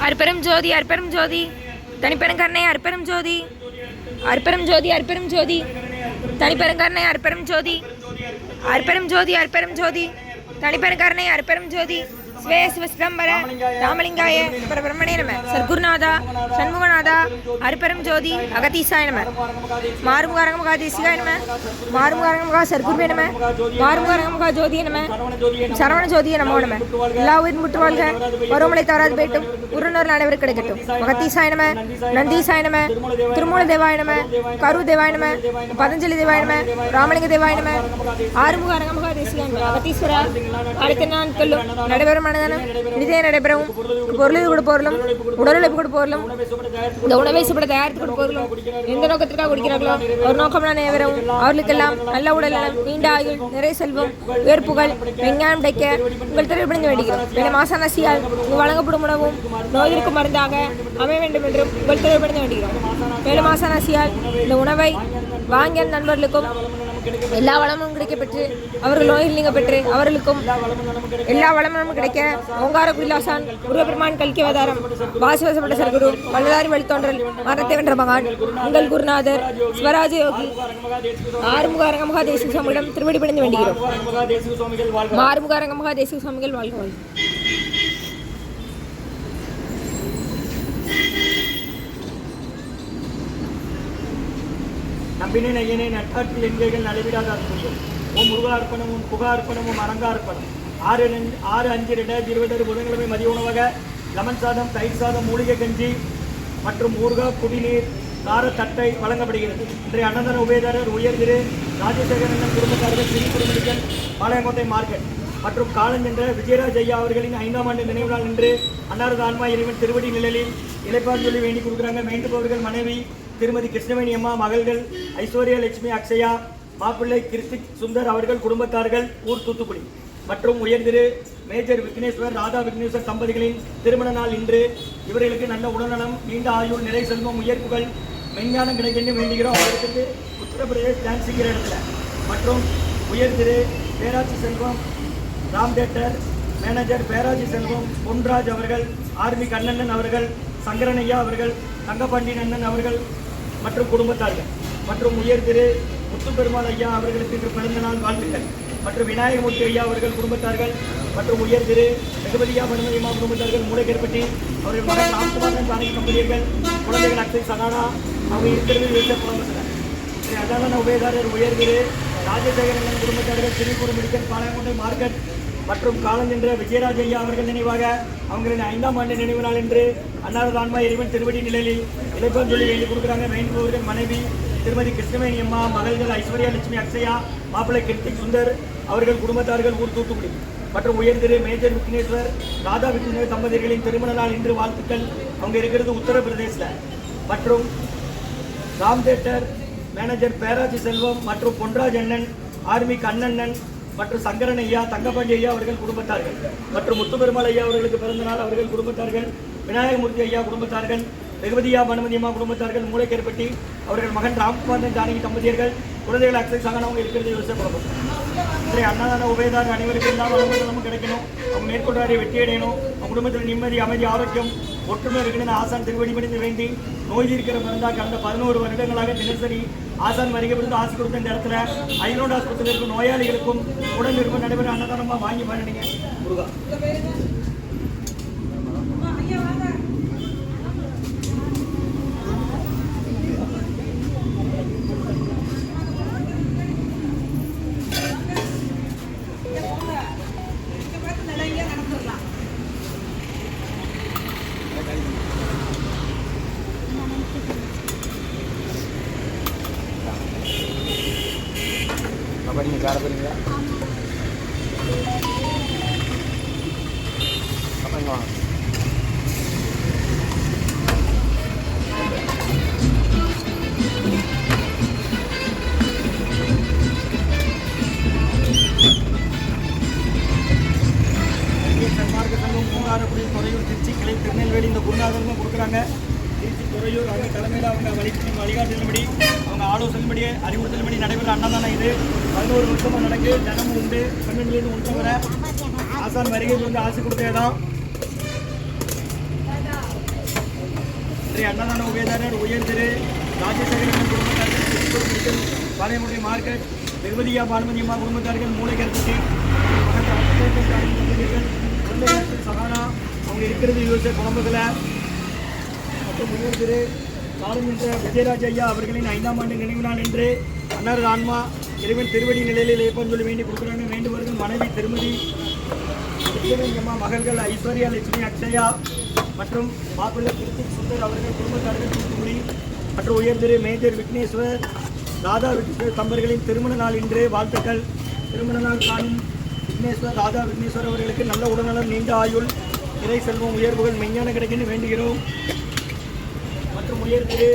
அற்பெரும் ஜோதி அற்பெரும் ஜோதி தனிப்பெருங்கருணை அற்பெரும் ஜோதி அற்பெரும் ஜோதி அற்பெரும் ஜோதி தனிப்பெருங்கருணை அற்பெரும் ஜோதி அற்பெரும் ஜோதி அற்பெரும் ஜோதி தனிப்பெருங்கருணை அற்பெரும் ஜோதி sway சிவஸ்பம்பர ராமலிங்காய பிரம்மணே நம சர்க்குருநாதா சண்முகநாதா அற்பெரும் ஜோதி அகதீசாய நம மாறுமுகாரங்கமுகா தேசிகாய நம மாறுமுகாரங்கமுகா சர்க்குருவே நம மாறுமுகாரங்கமுகா ஜோதிய நம சரவண ஜோதிய நமோ நம எல்லா உயிர் முற்று வாழ்க பருவமழை தவறாது போயிட்டும் உருணர் அனைவரும் கிடைக்கட்டும் அகத்தீசாய நம நந்தீசாய நம திருமூல தேவாய நம கரு தேவாய நம பதஞ்சலி தேவாய நம ராமலிங்க தேவாய நம ஆறுமுகாரங்கமுகா தேசிகாய நம அகத்தீஸ்வரா அடுத்த நாட்களும் நடைபெறும் நிதியை நடைபெறவும் பொருளுக்கு கொடுப்பவர்களும் உடலுழைப்பு கொடுப்பவர்களும் இந்த உணவை சுப்பட தயாரித்து கொடுப்பவர்களும் எந்த நோக்கத்திற்காக குடிக்கிறார்களோ ஒரு நோக்கம் நடைபெறவும் அவர்களுக்கெல்லாம் நல்ல உடல் நலம் நீண்ட ஆயுள் நிறைய செல்வம் உயர்ப்புகள் விஞ்ஞானம் கிடைக்க உங்கள் திரைப்படைந்து வேண்டுகிறோம் மேலும் மாசானசியால் வழங்கப்படும் உணவும் நோயிற்கு மருந்தாக அமைய வேண்டும் என்றும் உங்கள் திரைப்படைந்து வேண்டுகிறோம் மேலும் மாசானசியால் இந்த உணவை வாங்கிய நண்பர்களுக்கும் எல்லா வளமும் கிடைக்கப்பெற்று அவர்கள் நோயில் நீங்க பெற்று அவர்களுக்கும் எல்லா வளமும் கிடைக்க ஓங்கார குடிலாசான் முருகப்பெருமான் கல்கிவதாரம் வாசிவசப்பட்ட சர்க்குரு வள்ளலாரி வழித்தோன்றல் மரணத்தை வென்ற மகான் உங்கள் குருநாதர் சிவராஜ யோகி ஆறுமுக அரங்கமுகா தேசிக சுவாமிகளிடம் திருவடி பணிந்து வேண்டுகிறோம். ஆறுமுக அரங்கமுகா தேசிக சுவாமிகள் வாழ்க வாழ்க. நம்பினை நையனை நட்டாற்றில் எண்கைகள் நடைவிடாத அற்புதம் ஓம் முருகா அர்ப்பணம் உன் புகா அர்ப்பணம் உன் அரங்கா அர்ப்பணம் 6/5/2020 புதன்கிழமை மதிய உணவக லெமன் சாதம் தயிர் சாதம் மூலிகை கஞ்சி மற்றும் ஊறுகாய் குடிநீர் கார தட்டை வழங்கப்படுகிறது. இன்றைய அன்னதான உபயதாரர் உயர் திரு ராஜசேகரன் குடும்பத்தார்கள் சிறி குடும்பங்கள் பாளையங்கோட்டை மார்க்கெட் மற்றும் காலஞ்சென்ற விஜயராஜ் ஐயா அவர்களின் 5ஆம் ஆண்டு நினைவு நாள் இன்று அன்னாரது ஆன்மா இறைவன் திருவடி நிழலில் இளைப்பாறு சொல்லி வேண்டி கொடுக்குறாங்க. வேண்டுபவர்கள் மனைவி திருமதி கிருஷ்ணவேணி அம்மா, மகள்கள் ஐஸ்வர்யா லட்சுமி அக்ஷயா, மாப்பிள்ளை கிருத்திக் சுந்தர் அவர்கள் குடும்பத்தார்கள் ஊர் தூத்துக்குடி மற்றும் உயர் திரு மேஜர் விக்னேஸ்வர் ராதா விக்னேஸ்வர் தம்பதிகளின் திருமண நாள் இன்று. இவர்களுக்கு நல்ல உடல்நலம் நீண்ட ஆயுள் நிறை செல்வம் உயர்ப்புகள் மெஞ்ஞானம் கிடைக்கணும் வேண்டுகிறோம். அவர்களுக்கு உத்தரப்பிரதேஷ் டான்ஸிங்கிற இடத்துல மற்றும் உயர் திரு பேராட்சி செல்வம் ராம் தேட்டர் மேனேஜர் பேராட்சி செல்வம் பொன்ராஜ் அவர்கள், ஆர்மி கண்ணண்ணன் அவர்கள், சங்கரனையா அவர்கள், தங்கப்பாண்டி அண்ணன் அவர்கள் மற்றும் குடும்பத்தார்கள் மற்றும் உயர் திரு முத்துப்பெருமாள் ஐயா அவர்களுக்கு இன்று பிறந்த நாள் வாழ்த்துக்கள் மற்றும் விநாயகமூர்த்தி ஐயா அவர்கள் குடும்பத்தார்கள் மற்றும் உயர் திரு வெகுபதியா மனுமதியம்மா குடும்பத்தார்கள் மூளைக்கேற்பட்டி அவர்கள் மகன் ராம்குமாரன் தானிய தம்பதியர்கள் குழந்தைகள் அக்ஷய் சகானா அவங்க இருக்கிறது வீட்டில் குடும்பத்தினர். அதான உபயதாரர் உயர் திரு ராஜசேகரன் குடும்பத்தார்கள் திருப்பூர் மெடிக்கல் பாளையங்கோட்டை மார்க்கெட் மற்றும் காலஞ்சென்ற விஜயராஜ் ஐயா அவர்கள் நினைவாக அவங்களின் 5ஆம் ஆண்டு நினைவு நாள் என்று அன்னாரது ஆன்மா இறைவன் திருவடி நிலையில் இளைப்பான் சொல்லி வேண்டி கொடுக்குறாங்க. வேண்டுபவர்கள் மனைவி திருமதி கிருஷ்ணவேணி அம்மா, மகள்கள் ஐஸ்வர்யா லட்சுமி அக்ஷயா, மாப்பிள்ளை கிருத்திக் சுந்தர் அவர்கள் குடும்பத்தார்கள் ஊர் தூத்துக்குடி மற்றும் உயர் திரு மேஜர் விக்னேஸ்வர் ராதா விக்னேஸ்வர் தம்பதிகளின் திருமண நாள் இன்று வாழ்த்துக்கள். அவங்க இருக்கிறது உத்தரப்பிரதேசில் மற்றும் ராம் தேட்டர் மேனேஜர் பேராட்சி செல்வம் மற்றும் பொன்ராஜ் அண்ணன், ஆர்மி கண்ணண்ணன் மற்றும் சங்கரன் ஐயா, தங்கப்பாண்டி ஐயா அவர்கள் குடும்பத்தார்கள் மற்றும் முத்துப்பெருமாள் ஐயா அவர்களுக்கு பிறந்த நாள் அவர்கள் குடும்பத்தார்கள். விநாயகமூர்த்தி ஐயா குடும்பத்தார்கள், வெகுபதியா மனுமதியம்மா குடும்பத்தார்கள் மூளைக்கேற்பட்டி அவர்கள் மகன் ராம்குமாரன் ஜானகி தம்பதியர்கள் குழந்தைகள் அக்ஷய் சகானா அவங்க இருக்கிறது விவசாயப்படும். இன்றைய அன்னதான உபயதாரர் அனைவருக்கும் எல்லாம் வளமும் கிடைக்கணும். அவங்க மேற்கொண்டாடி வெற்றி அடையணும். அவங்க குடும்பத்தில் நிம்மதி அமைதி ஆரோக்கியம் ஒற்றுமை இருக்கணும்னு ஆசான் திருவடி பணிந்து வேண்டி நோய் தீர்க்கிற மருந்தாக கடந்த 11 வருடங்களாக தினசரி ஆசான் வருகைப்படுத்த ஆசை கொடுத்த இந்த இடத்துல ஐரோடு ஆஸ்பத்திரியில் இருக்கும் நோயாளிகளுக்கும் உடல் இருக்கும் நடைபெற அன்னதானமாக வாங்கி பண்ணிடுங்க. முருகா படிங்க கார போறீங்களா? அப்புறம் வாங்க. சன்மார்க்க சங்கம் மூங்காரக்குடி துறையூர் திருச்சி கிளை திருநெல்வேலி இந்த குருநாதர்களும் கொடுக்குறாங்க. திருச்சி துறையூர் அவங்க தலைமையில் அவங்க வழிகாட்டுதல்படி அவங்க ஆலோசனைப்படி அறிவுறுத்தல்படி நடைபெற அன்னதானம் இது 11 வருஷமாக நடக்கு. தினமும் உண்டு 12 1 வரை ஆசான் வருகை வந்து ஆசை கொடுத்தே தான். இன்றைய அன்னதான உபயதாரர் உயர் திரு ராஜசேகரன் குடும்பத்தார்கள், பாளையமுறை மார்க்கெட், வெகுமதியா பானுமதியம்மா குடும்பத்தார்கள், மூளைக்கருப்பட்டி, சகானா அவங்க இருக்கிறது யூஎஸ்ஏ குழம்புகளை மற்றும் உயர் திரு காலஞ்சென்ற விஜயராஜ் ஐயா அவர்களின் 5ஆம் ஆண்டு நினைவு நாள் என்று அன்னாரது ஆன்மா இறைவன் திருவடி நிலையில் ஏற்பன்னு சொல்லி வேண்டி கொடுக்குறாங்க. வேண்டுவர்கள் மனைவி திருமதி அம்மா, மகள்கள் ஐஸ்வர்யா, லட்சுமி, அக்ஷயா மற்றும் மாப்பிள்ளை கிருத்திக் சுந்தர் அவர்கள் குடும்பத்தார்கள் தூத்துக்குடி மற்றும் உயர் திரு மேஜர் விக்னேஸ்வர், ராதா விக்னேஸ்வர் தம்பர்களின் திருமண நாள் இன்று. வாழ்த்துக்கள். திருமண நாள் காணும் விக்னேஸ்வர், ராதா விக்னேஸ்வர் அவர்களுக்கு நல்ல உடல்நலம், நீண்ட ஆயுள், இறை செல்வம், உயர்வுகள் மெஞ்ஞான கிடைக்குன்னு வேண்டுகிறோம். மற்றும் உயர் திரு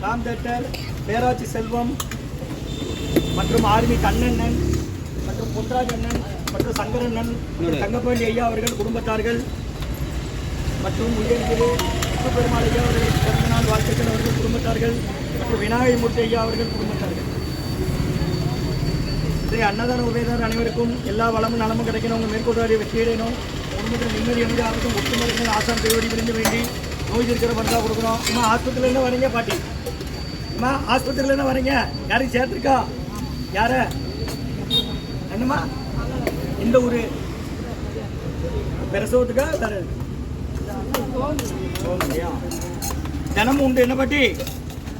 ராம் தட்டர், பேராட்சி செல்வம் மற்றும் ஆர்மி கண்ணண்ணன் மற்றும் பொன்ராஜ் அண்ணன் மற்றும் சங்கரண்ணன், தங்கப்பாண்டி ஐயா அவர்கள் குடும்பத்தார்கள் மற்றும் உயர் திரு பெருமாள் ஐயா அவர்கள் பிறந்த நாள் வாழ்த்துக்கள் அவர்கள் குடும்பத்தார்கள் மற்றும் விநாயகமூர்த்தி ஐயா அவர்கள் குடும்பத்தார்கள். இன்றைய அன்னதான உபயதாரர் அனைவருக்கும் எல்லா வளமும் நலமும் கிடைக்கணும். உங்கள் மேற்கொள்வாரி வெற்றியடையணும். குடும்பத்தில் நிம்மதி அமைதியாகவும் ஒட்டுமொத்த ஆசான் திருவடி விருந்து வேண்டி நோய் இருக்கிற மருந்தாக கொடுக்குறோம். அம்மா ஆஸ்பத்திரியிலேருந்து வரீங்க பாட்டி? அம்மா ஆஸ்பத்திரியிலேருந்து வரீங்க? யாரையும் சேர்த்துருக்கா? யார? என்னம்மா? இந்த ஊர் பிரசவத்துக்கா? வேறு தினமும் உண்டு. என்ன பாட்டி?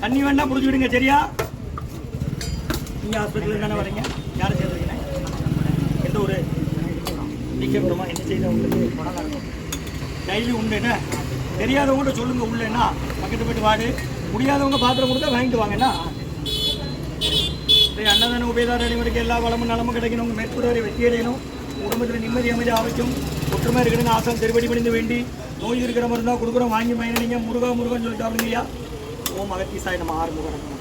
தண்ணி வேணா பிடிச்சி விடுங்க, சரியா? நீங்கள் ஆஸ்பத்திரியில் தானே வரீங்க? யாரை சேர்த்துருக்கீங்க? எந்த ஊர்? நீக்கப்புறமா என்ன செய்த உங்களுக்கு டைலி உண்டு. என்ன தெரியாதவங்கள்ட்ட சொல்லுங்கள் உள்ளேன்னா, பக்கத்து போய்ட்டு வாடு. முடியாதவங்க பாத்திரம் கொடுத்தா வாங்கிட்டு வாங்கண்ணா. அன்னதான உபயதாரர் அனைவருக்கு எல்லா வளமும் நலமும் கிடைக்கணும். உங்கள் மேற்கூறவரை வெற்றியடையணும். குடும்பத்தில் நிம்மதி அமைதி ஆரோக்கியம் ஒற்றுமை இருக்கணும்னு ஆசான் திருவடி பணிந்து வேண்டி நோய் இருக்கிற மாதிரி தான் கொடுக்குறோம். வாங்கி பயணிங்க. முருகா முருகன்னு சொல்லிட்டு அப்படிங்கய்யா. ஓம் அகத்தி சாய் நம்ம ஆறுமுகம்.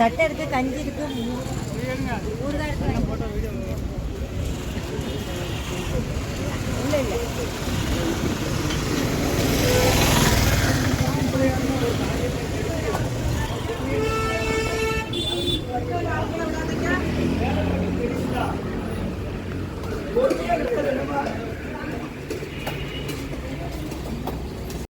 தட்டை இருக்கு, கஞ்சி இருக்கு, ஊறுகாய் இருக்கு. இல்லை இல்லை